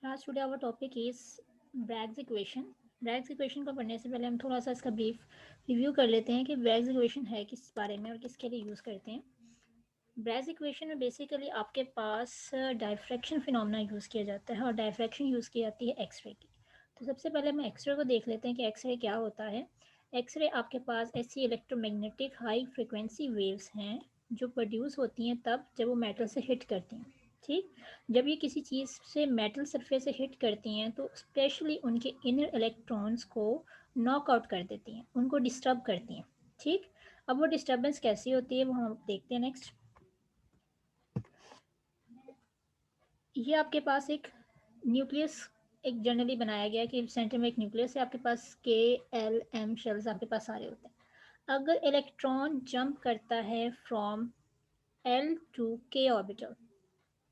आज today our topic is Bragg's equation. Bragg's equation को पढ़ने से पहले हम थोड़ा सा इसका ब्रीफ रिव्यू कर लेते हैं कि ब्रैग्स इक्वेशन है किस बारे में और किसके लिए यूज़ करते हैं। ब्रैग्स इक्वेशन में बेसिकली आपके पास डायफ्रैक्शन फिनोमेना यूज़ किया जाता है और डायफ्रैक्शन यूज़ की जाती है एक्सरे की। तो सबसे पहले हम एक्सरे को देख लेते हैं कि एक्सरे क्या होता है। एक्सरे आपके पास ऐसी इलेक्ट्रोमैग्नेटिक हाई फ्रिक्वेंसी वेव्स हैं जो प्रोड्यूस होती हैं तब जब वो मेटल से हिट करती हैं। ठीक, जब ये किसी चीज़ से मेटल सरफेस से हिट करती हैं तो स्पेशली उनके इनर इलेक्ट्रॉन्स को नॉक आउट कर देती हैं, उनको डिस्टर्ब करती हैं। ठीक, अब वो डिस्टर्बेंस कैसी होती है वो हम देखते हैं नेक्स्ट। ये आपके पास एक न्यूक्लियस एक जनरली बनाया गया है कि सेंटर में एक न्यूक्लियस है, आपके पास के एल एम शेल्स आपके पास सारे होते हैं। अगर इलेक्ट्रॉन जंप करता है फ्रॉम एल टू के ऑर्बिटल,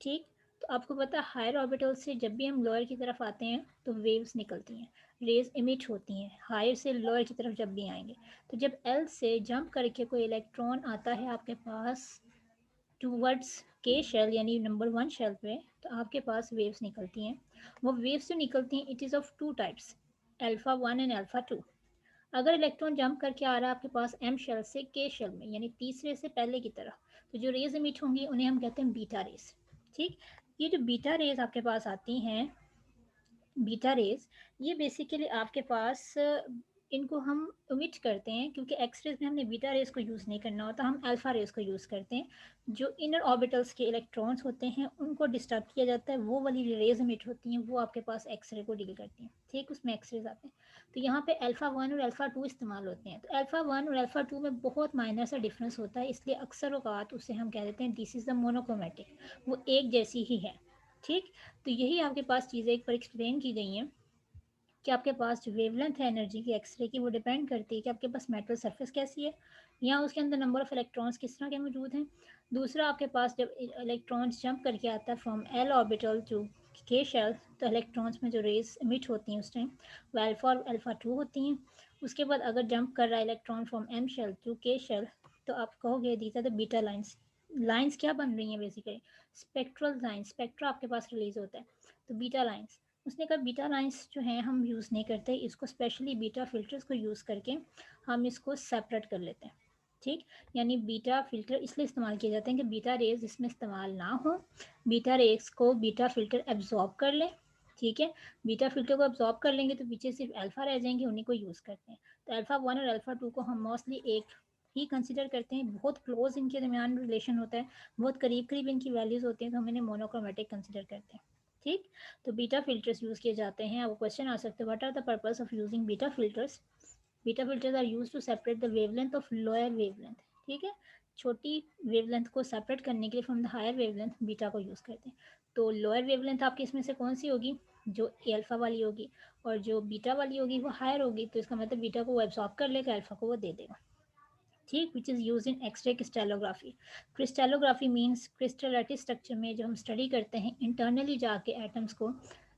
ठीक, तो आपको पता है हायर ऑर्बिटल से जब भी हम लोअर की तरफ आते हैं तो वेव्स निकलती हैं, रेज इमिट होती हैं हायर से लोअर की तरफ जब भी आएंगे। तो जब एल से जंप करके कोई इलेक्ट्रॉन आता है आपके पास टूवर्ड्स के शेल यानी नंबर वन शेल पे, तो आपके पास वेव्स निकलती हैं। वो वेव्स जो निकलती हैं it is of two types, alpha one and alpha two. अगर इलेक्ट्रॉन जंप करके आ रहा है आपके पास एम शेल से के शेल में यानी तीसरे से पहले की तरफ, तो जो रेज इमिट होंगी उन्हें हम कहते हैं बीटा रेज। ठीक, ये जो बीटा रेज आपके पास आती हैं, बीटा रेज, ये बेसिकली आपके पास इनको हम ओमिट करते हैं क्योंकि एक्स रेज में हमने बीटा रेज को यूज़ नहीं करना होता, हम अल्फा रेज को यूज़ करते हैं। जो इनर ऑर्बिटल्स के इलेक्ट्रॉन्स होते हैं उनको डिस्टर्ब किया जाता है, वो वाली रेज इमिट होती हैं वो आपके पास एक्सरे को डील करती हैं। ठीक, उसमें एक्सरेज आते हैं। तो यहाँ पे अल्फा वन और अल्फा टू इस्तेमाल होते हैं। तो अल्फा वन और अल्फा टू में बहुत माइनर सा डिफरेंस होता है, इसलिए अक्सर औकात उसे हम कह देते हैं दिस इज़ द मोनोक्रोमेटिक, वो एक जैसी ही है। ठीक, तो यही आपके पास चीज़ें एक पर एक्सप्लेन की गई हैं कि आपके पास जो वेवलेंथ है एनर्जी की एक्सरे की वो डिपेंड करती है कि आपके पास मेटल सरफेस कैसी है या उसके अंदर नंबर ऑफ इलेक्ट्रॉन्स किस तरह के मौजूद हैं। दूसरा, आपके पास जब इलेक्ट्रॉन्स जंप करके आता है from L orbital to K shell, तो इलेक्ट्रॉन्स में जो रेज इमिट होती हैं उस टाइम वो अल्फा और अल्फा टू होती हैं। उसके बाद अगर जंप कर रहा है electron from M shell to K shell, तो आप कहोगे these are the beta lines. Lines क्या बन रही हैं बेसिकली, स्पेक्ट्रल लाइन्स, स्पेक्ट्रा आपके पास रिलीज होता है, तो बीटा लाइन्स। उसने कहा बीटा लाइन्स जो हैं हम यूज़ नहीं करते इसको, स्पेशली बीटा फिल्टर्स को यूज़ करके हम इसको सेपरेट कर लेते हैं। ठीक, यानी बीटा फिल्टर इसलिए इस्तेमाल किए जाते हैं कि बीटा रेज इसमें इस्तेमाल ना हो, बीटा रेज को बीटा फिल्टर एब्जॉर्ब कर ले। ठीक है, बीटा फिल्टर को एब्जॉर्ब कर लेंगे तो पीछे सिर्फ अल्फा रह जाएंगे, उन्हीं को यूज़ करते हैं। तो अल्फा वन और अल्फा टू को हम मोस्टली एक ही कंसिडर करते हैं, बहुत क्लोज इनके दरमियान रिलेशन होता है, बहुत करीब करीब इनकी वैल्यूज़ होती हैं, तो हम इन्हें मोनोक्रोमेटिक कंसिडर करते हैं। ठीक, तो बीटा फिल्टर्स यूज़ किए जाते हैं। अब क्वेश्चन आ सकते हैं what are the purpose of using beta filters. Beta filters are use to separate the wavelength of lower wavelength. ठीक है, छोटी वेवलेंथ को सेपरेट करने के लिए from the higher wavelength beta को यूज़ करते हैं। तो लोअर वेवलेंथ आपकी इसमें से कौन सी होगी, जो अल्फा वाली होगी, और जो बीटा वाली होगी वो हायर होगी, तो इसका मतलब बीटा को वो एब्जॉर्ब कर लेगा, अल्फा को वो दे देगा। ठीक, which is use in X ray crystallography. Crystallography means crystal lattice structure में जो हम स्टडी करते हैं इंटरनली जाके एटम्स को,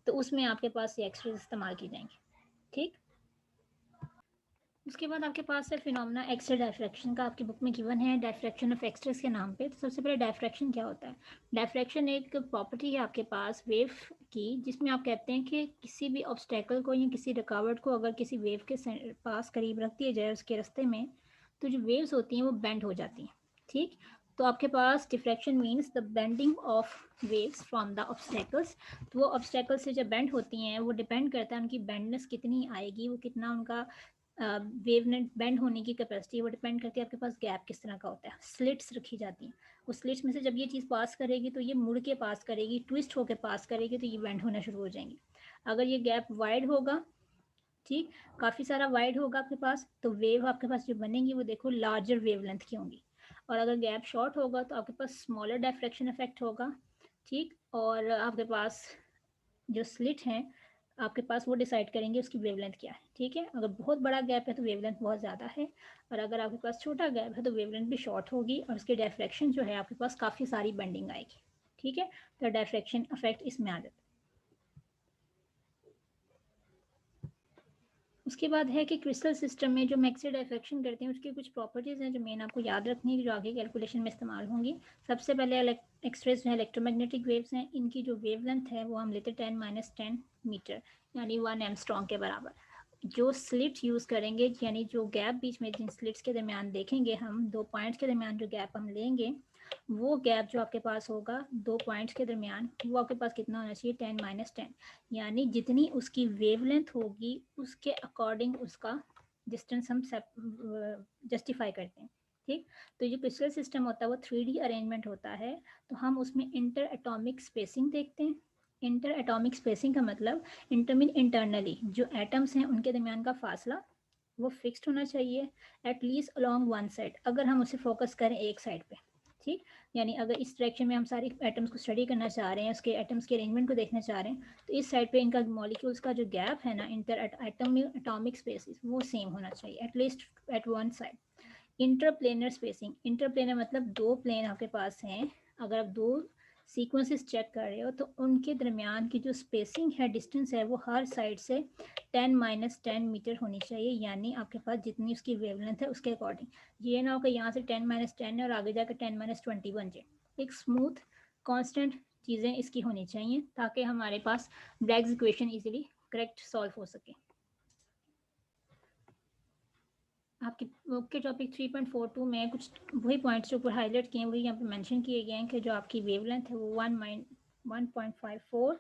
तो उसमें आपके पास ये एक्सरे इस्तेमाल की जाएंगी। ठीक, उसके बाद आपके पास है फिनोमेना एक्सरे डायफ्रैक्शन का, आपकी बुक में गिवन है डायफ्रैक्शन ऑफ एक्सरेस के नाम पे। तो सबसे पहले डायफ्रैक्शन क्या होता है। डायफ्रैक्शन एक प्रॉपर्टी है आपके पास वेव की, जिसमें आप कहते हैं कि किसी भी ऑब्स्टेकल को या किसी रुकावट को अगर किसी वेव के पास करीब रख दिया जाए उसके रास्ते में, तो जो वेव्स होती हैं वो बेंड हो जाती हैं। ठीक, तो आपके पास diffraction means the bending of waves from the obstacles. तो वो ऑब्स्टेकल से जब बेंड होती हैं वो डिपेंड करता है उनकी बेंडनेस कितनी आएगी, वो कितना उनका वेवलेंथ बेंड होने की कैपेसिटी, वो डिपेंड करती है आपके पास गैप किस तरह का होता है। स्लिट्स रखी जाती हैं, उस स्लिट्स में से जब ये चीज़ पास करेगी तो ये मुड़ के पास करेगी, ट्विस्ट होकर पास करेगी, तो ये बेंड होना शुरू हो जाएंगी। अगर ये गैप वाइड होगा, ठीक, काफ़ी सारा वाइड होगा आपके पास, तो वेव आपके पास जो बनेंगी वो देखो लार्जर वेवलेंथ की होंगी। और अगर गैप शॉर्ट होगा तो आपके पास स्मॉलर डायफ्रैक्शन इफेक्ट होगा। ठीक, और आपके पास जो स्लिट हैं आपके पास वो डिसाइड करेंगे उसकी वेवलेंथ क्या है। ठीक है, अगर बहुत बड़ा गैप है तो वेवलेंथ बहुत ज़्यादा है, और अगर आपके पास छोटा गैप है तो वेवलेंथ भी शॉर्ट होगी और उसके डायफ्रैक्शन जो है आपके पास काफ़ी सारी बेंडिंग आएगी। ठीक है, तो डायफ्रैक्शन इफेक्ट इसमें आ जाता है। उसके बाद है कि क्रिस्टल सिस्टम में जो मैक्सी डाइफ्रैक्शन करते हैं उसकी कुछ प्रॉपर्टीज़ हैं जो मेन आपको याद रखनी है, जो आगे कैलकुलेशन में इस्तेमाल होंगी। सबसे पहले एक्सरेज जो है इलेक्ट्रोमैग्नेटिक वेव्स हैं, इनकी जो वेवलेंथ है वो हम लेते हैं 10 - 10 मीटर, यानी 1 एंगस्ट्रॉम के बराबर। जो स्लिट्स यूज़ करेंगे, यानी जो गैप बीच में जिन स्लिट्स के दरमियान देखेंगे हम, दो पॉइंट्स के दरमियान जो गैप हम लेंगे, वो गैप जो आपके पास होगा दो पॉइंट्स के दरमियान, वो आपके पास कितना होना चाहिए, 10 - 10, यानी जितनी उसकी वेवलेंथ होगी उसके अकॉर्डिंग उसका डिस्टेंस हम जस्टिफाई करते हैं। ठीक, तो जो क्रिस्टल सिस्टम होता है वो 3D अरेंजमेंट होता है, तो हम उसमें इंटर एटॉमिक स्पेसिंग देखते हैं। इंटर एटॉमिक स्पेसिंग का मतलब इंटरनली जो एटम्स हैं उनके दरमियान का फासला वो फिक्स्ड होना चाहिए, एटलीस्ट अलोंग वन साइड, अगर हम उसे फोकस करें एक साइड पे। ठीक, यानी अगर इस डायरेक्शन में हम सारी एटम्स को स्टडी करना चाह रहे हैं, उसके एटम्स के अरेंजमेंट को देखना चाह रहे हैं, तो इस साइड पे इनका मॉलिक्यूल्स का जो गैप है ना, इंटर एटॉमिक स्पेसिस, वो सेम होना चाहिए at least at one side. Interplanar spacing, interplanar मतलब दो प्लेन आपके पास हैं, अगर आप दो सीक्वेंसेस चेक कर रहे हो तो उनके दरमियान की जो स्पेसिंग है, डिस्टेंस है, वो हर साइड से 10 - 10 मीटर होनी चाहिए, यानी आपके पास जितनी उसकी वेवलेंथ है उसके अकॉर्डिंग। ये ना हो कि यहाँ से 10 - 10 है और आगे जाकर 10 - 20 बन जाए। एक स्मूथ कॉन्स्टेंट चीज़ें इसकी होनी चाहिए ताकि हमारे पास Bragg's equation easily correct solve हो सके। आपके ओके टॉपिक 3.42 में कुछ वही पॉइंट्स जो ऊपर हाईलाइट किए हैं वही यहाँ पे मेंशन किए गए हैं कि जो आपकी वेवलेंथ है वो 1.54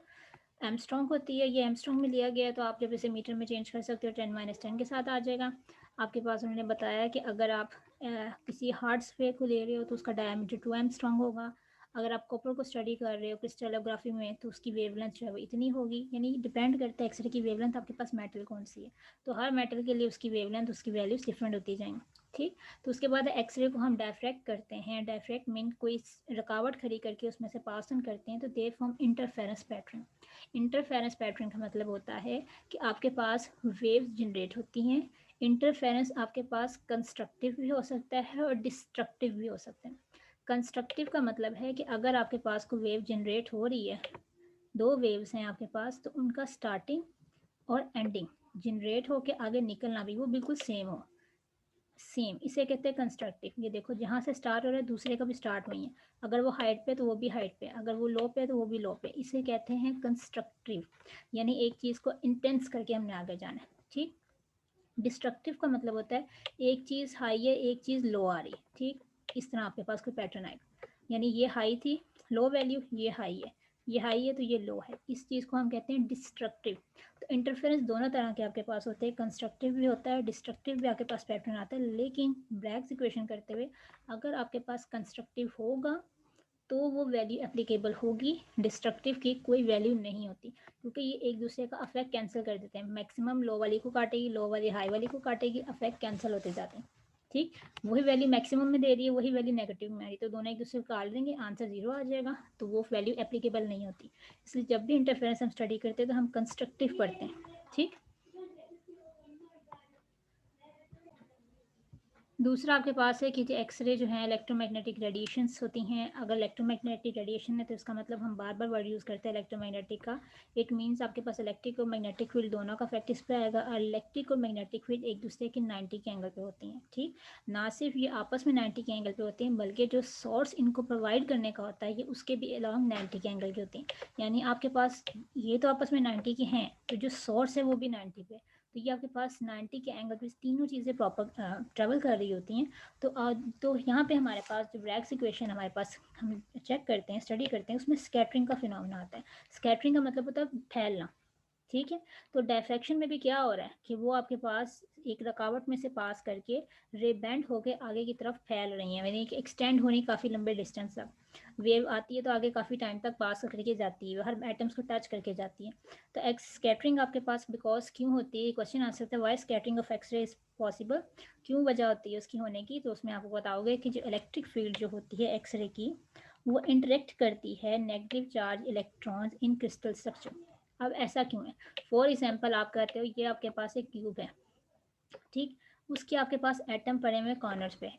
एमस्ट्रॉन्ग होती है। ये एमस्ट्रॉन्ग में लिया गया है, तो आप जब इसे मीटर में चेंज कर सकते हो 10 - 10 के साथ आ जाएगा। आपके पास उन्होंने बताया कि अगर आप किसी हार्ड स्फीयर को ले रहे हो तो उसका डायमीटर 2 एमस्ट्रॉन्ग होगा। अगर आप कॉपर को स्टडी कर रहे हो क्रिस्टलोग्राफी में तो उसकी वेवलेंथ जो है वो इतनी होगी, यानी डिपेंड करता है एक्सरे की वेवलेंथ आपके पास मेटल कौन सी है, तो हर मेटल के लिए उसकी वेवलेंथ, उसकी वैल्यूज डिफरेंट होती जाएंगी। ठीक, तो उसके बाद एक्सरे को हम डायफ्रैक्ट करते हैं। डायफ्रैक्ट मीन कोई रुकावट खड़ी करके उसमें से पास ऑन करते हैं, तो they form interference pattern. Interference pattern का मतलब होता है कि आपके पास वेव्स जनरेट होती हैं। इंटरफेरेंस आपके पास कंस्ट्रक्टिव भी हो सकता है और डिस्ट्रक्टिव भी हो सकता है। कंस्ट्रक्टिव का मतलब है कि अगर आपके पास कोई वेव जनरेट हो रही है, दो वेव्स हैं आपके पास, तो उनका स्टार्टिंग और एंडिंग जनरेट होके आगे निकलना भी वो बिल्कुल सेम हो, सेम, इसे कहते हैं कंस्ट्रक्टिव। ये देखो जहाँ से स्टार्ट हो रहा है दूसरे का भी स्टार्ट वही है, अगर वो हाइट पे तो वो भी हाइट पे, अगर वो लो पे तो वो भी लो पे, इसे कहते हैं कंस्ट्रक्टिव, यानी एक चीज़ को इंटेंस करके हमने आगे जाना है। ठीक, डिस्ट्रक्टिव का मतलब होता है एक चीज़ हाई है एक चीज़ लो आ रही है। ठीक, इस तरह आपके पास कोई पैटर्न आएगा, यानी ये हाई थी, लो वैल्यू, ये हाई है, ये हाई है तो ये लो है, इस चीज़ को हम कहते हैं डिस्ट्रक्टिव। तो इंटरफेरेंस दोनों तरह के आपके पास होते हैं, कंस्ट्रक्टिव भी होता है, डिस्ट्रक्टिव भी आपके पास पैटर्न आता है, लेकिन ब्रैग्स इक्वेशन करते हुए अगर आपके पास कंस्ट्रक्टिव होगा तो वो वैल्यू एप्लीकेबल होगी, डिस्ट्रक्टिव की कोई वैल्यू नहीं होती, क्योंकि ये एक दूसरे का अफेक्ट कैंसिल कर देते हैं। मैक्सिमम लो वाली को काटेगी, लो वाली हाई वाली को काटेगी, अफेक्ट कैंसिल होते जाते हैं। ठीक, वही वैल्यू मैक्सिमम में दे रही है, वही वैल्यू नेगेटिव में आ रही है, तो दोनों एक दूसरे को काट देंगे, आंसर जीरो आ जाएगा, तो वो वैल्यू एप्लीकेबल नहीं होती। इसलिए जब भी इंटरफेरेंस हम स्टडी करते हैं तो हम कंस्ट्रक्टिव पढ़ते हैं। ठीक, दूसरा आपके पास है कि जो एक्सरे जो है इलेक्ट्रोमैग्नेटिक रेडिएशंस होती हैं। अगर इलेक्ट्रोमैग्नेटिक रेडिएशन है तो इसका मतलब हम बार बार वर्ड यूज़ करते हैं इलेक्ट्रोमैग्नेटिक का। इट मीन्स आपके पास इलेक्ट्रिक और मैग्नेटिक फील्ड दोनों का इफेक्ट इस पर आएगा, और इलेक्ट्रिक और मैग्नेटिक फील्ड एक दूसरे के 90 के एंगल पे होती हैं। ठीक, ना सिर्फ ये आपस में 90 के एंगल पे होती हैं, बल्कि जो सोर्स इनको प्रोवाइड करने का होता है ये उसके भी अलॉन्ग 90 के एंगल के होती हैं। यानी आपके पास ये तो आपस में 90 के हैं, तो जो सोर्स है वो भी 90 पे, तो ये आपके पास 90 के एंगल पे तीनों चीज़ें प्रॉपर ट्रेवल कर रही होती हैं। तो यहाँ पे हमारे पास जो ब्रैग्स इक्वेशन हमारे पास हम चेक करते हैं, स्टडी करते हैं, उसमें स्कैटरिंग का फिनोमेना आता है। स्कैटरिंग का मतलब होता है फैलना। ठीक है, तो डायफ्रैक्शन में भी क्या हो रहा है कि वो आपके पास एक रुकावट में से पास करके रे बेंड होके आगे की तरफ फैल रही है, यानी कि एक्सटेंड होनी काफ़ी लंबे डिस्टेंस तक। वेव आती है तो आगे काफ़ी टाइम तक पास करके जाती है, हर एटम्स को टच करके जाती है। तो एक्स स्कैटरिंग आपके पास बिकॉज क्यों होती है, क्वेश्चन आ सकता है why scattering of X ray is possible, क्यों वजह होती है उसकी होने की। तो उसमें आपको बताओगे कि जो इलेक्ट्रिक फील्ड जो होती है एक्सरे की, वो इंटरेक्ट करती है negative charge electrons in crystal structure. अब ऐसा क्यों है, फॉर एग्जाम्पल आप कहते हो ये आपके पास एक क्यूब है। ठीक, उसके आपके पास एटम पड़े हुए कॉर्नर्स पे,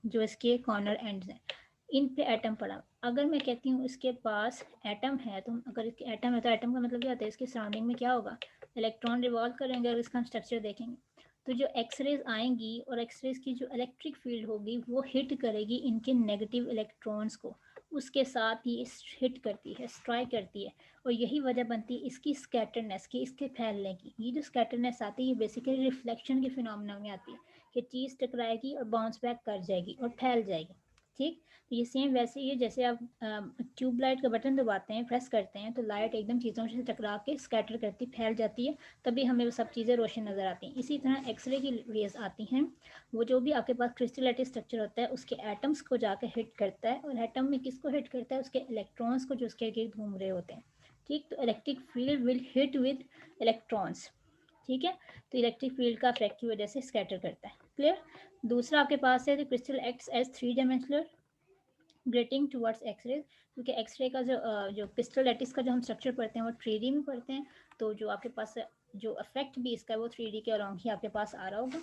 जो इसके कॉर्नर एंड्स हैं। इन पे एटम पड़ा। अगर मैं कहती हूँ इसके पास एटम है, तो अगर इसके एटम है तो एटम का मतलब क्या होता है, इसके सराउंडिंग में क्या होगा, इलेक्ट्रॉन रिवॉल्व करेंगे। और इसका हम स्ट्रक्चर देखेंगे तो जो एक्सरेज आएंगी और एक्सरेज की जो इलेक्ट्रिक फील्ड होगी वो हिट करेगी इनके नेगेटिव इलेक्ट्रॉन्स को, उसके साथ ही हिट करती है, स्ट्राइक करती है। और यही वजह बनती है इसकी स्कैटरनेस की, इसके फैलने की। ये जो स्कैटरनेस आती है ये बेसिकली रिफ्लेक्शन के फिनोमेना में आती है कि चीज़ टकराएगी और बाउंस बैक कर जाएगी और फैल जाएगी। ठीक, तो ये सेम वैसे ही है जैसे आप ट्यूब लाइट का बटन दबाते हैं, प्रेस करते हैं, तो लाइट एकदम चीज़ों से टकरा के स्कैटर करती, फैल जाती है, तभी हमें वो सब चीज़ें रोशन नज़र आती हैं। इसी तरह एक्सरे की रेज आती हैं, वो जो भी आपके पास क्रिस्टलाइटिक स्ट्रक्चर होता है उसके एटम्स को जाकर हिट करता है। और एटम में किसको हिट करता है, उसके इलेक्ट्रॉन्स को जो उसके गिर्द घूम रहे होते हैं। ठीक, तो electric field will hit with electrons. ठीक है, तो इलेक्ट्रिक फील्ड का इफेक्ट की वजह से स्कैटर करता है। क्लियर। दूसरा आपके पास है, crystal acts as three dimensional grating towards X ray, क्योंकि एक्सरे का जो क्रिस्टल लैटिस का जो हम स्ट्रक्चर पढ़ते हैं वो 3D में पढ़ते हैं, तो जो आपके पास जो इफेक्ट भी इसका है वो 3D के अलॉन्ग ही आपके पास आ रहा होगा।